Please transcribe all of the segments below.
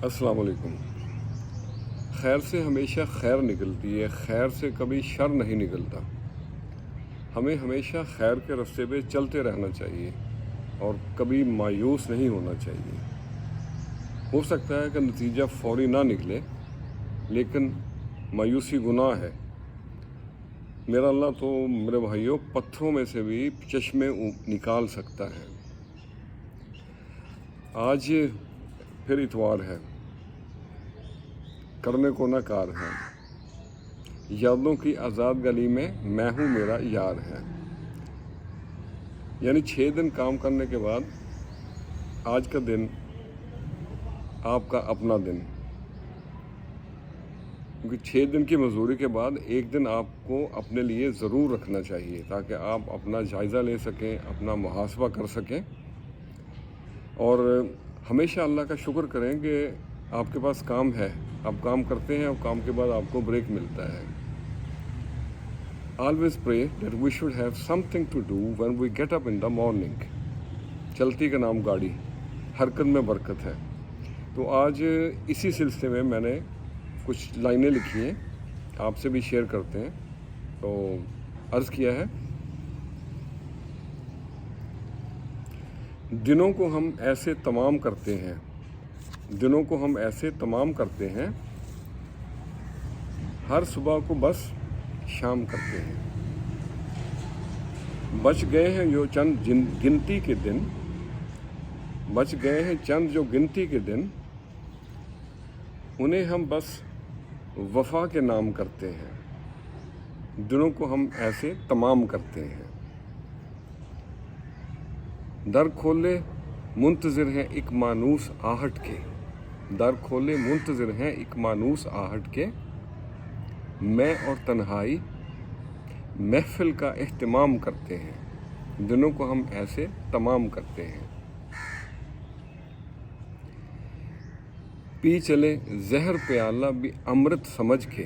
अस्सलाम वालेकुम। खैर से हमेशा खैर निकलती है, खैर से कभी शर नहीं निकलता। हमें हमेशा खैर के रास्ते पे चलते रहना चाहिए और कभी मायूस नहीं होना चाहिए। हो सकता है कि नतीजा फौरी ना निकले, लेकिन मायूसी गुनाह है। मेरा अल्लाह तो मेरे भाइयों पत्थरों में से भी चश्मे निकाल सकता है। आज फिर इतवार है, करने को ना कार है, यादों की आज़ाद गली में मैं हूँ मेरा यार है। यानी 6 दिन काम करने के बाद आज का दिन आपका अपना दिन, क्योंकि 6 दिन की मजदूरी के बाद एक दिन आपको अपने लिए ज़रूर रखना चाहिए ताकि आप अपना जायज़ा ले सकें, अपना मुहासबा कर सकें और हमेशा अल्लाह का शुक्र करें कि आपके पास काम है, आप काम करते हैं और काम के बाद आपको ब्रेक मिलता है। Always pray that we should have something to do when we get up in the morning. चलती का नाम गाड़ी, हरकत में बरकत है। तो आज इसी सिलसिले में मैंने कुछ लाइनें लिखी हैं, आपसे भी शेयर करते हैं। तो अर्ज़ किया है, दिनों को हम ऐसे तमाम करते हैं, दिनों को हम ऐसे तमाम करते हैं, हर सुबह को बस शाम करते हैं। बच गए हैं जो चंद गिनती के दिन, बच गए हैं चंद जो गिनती के दिन, उन्हें हम बस वफा के नाम करते हैं। दिनों को हम ऐसे तमाम करते हैं। दर खोले मुंतज़िर हैं एक मानूस आहट के, दर खोले मुंतज़िर हैं एक मानूस आहट के, मैं और तन्हाई महफिल का एहतमाम करते हैं। दिनों को हम ऐसे तमाम करते हैं। पी चले जहर प्याला भी अमृत समझ के,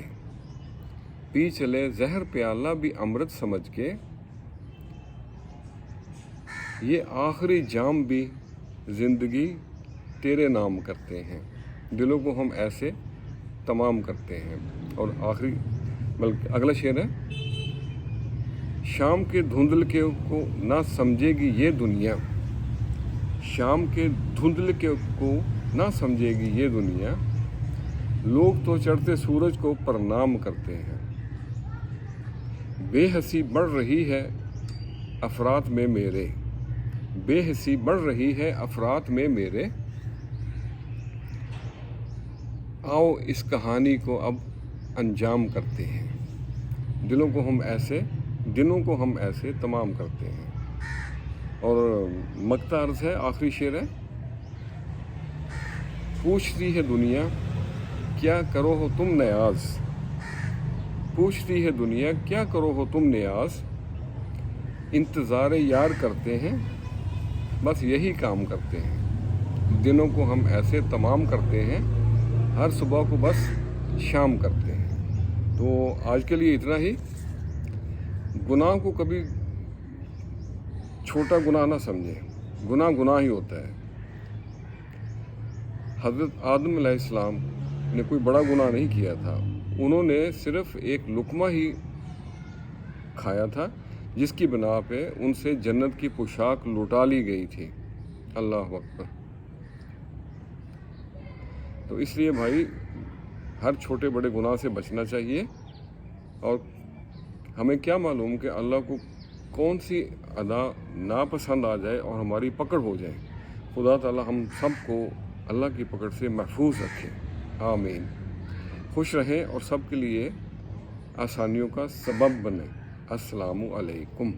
पी चले जहर प्याला भी अमृत समझ के, ये आखिरी जाम भी ज़िंदगी तेरे नाम करते हैं। दिलों को हम ऐसे तमाम करते हैं। और आखिरी बल्कि अगला शेर है, शाम के धुंधल के को ना समझेगी ये दुनिया, शाम के धुंधल के को ना समझेगी ये दुनिया, लोग तो चढ़ते सूरज को प्रणाम करते हैं। बेहसी बढ़ रही है अफरात में मेरे, बेहसी बढ़ रही है अफरात में मेरे, आओ इस कहानी को अब अंजाम करते हैं। दिनों को हम ऐसे तमाम करते हैं। और मक्ता अर्ज़ है, आखिरी शेर है, पूछती है दुनिया क्या करो हो तुम नियाज़, पूछती है दुनिया क्या करो हो तुम नियाज़, इंतज़ार यार करते हैं, बस यही काम करते हैं। दिनों को हम ऐसे तमाम करते हैं, हर सुबह को बस शाम करते हैं। तो आज के लिए इतना ही। गुनाह को कभी छोटा गुनाह ना समझें, गुनाह गुनाह ही होता है। हज़रत आदम अलैहिस्सलाम ने कोई बड़ा गुनाह नहीं किया था, उन्होंने सिर्फ एक लुक़मा ही खाया था जिसकी बिना पे उनसे जन्नत की पोशाक लुटा ली गई थी। अल्लाह अकबर। तो इसलिए भाई हर छोटे बड़े गुनाह से बचना चाहिए। और हमें क्या मालूम कि अल्लाह को कौन सी अदा नापसंद आ जाए और हमारी पकड़ हो जाए। खुदा ताला हम सबको अल्लाह की पकड़ से महफूज रखे, आमीन। खुश रहें और सब के लिए आसानियों का सबब बने। अस्सलामु अलैकुम।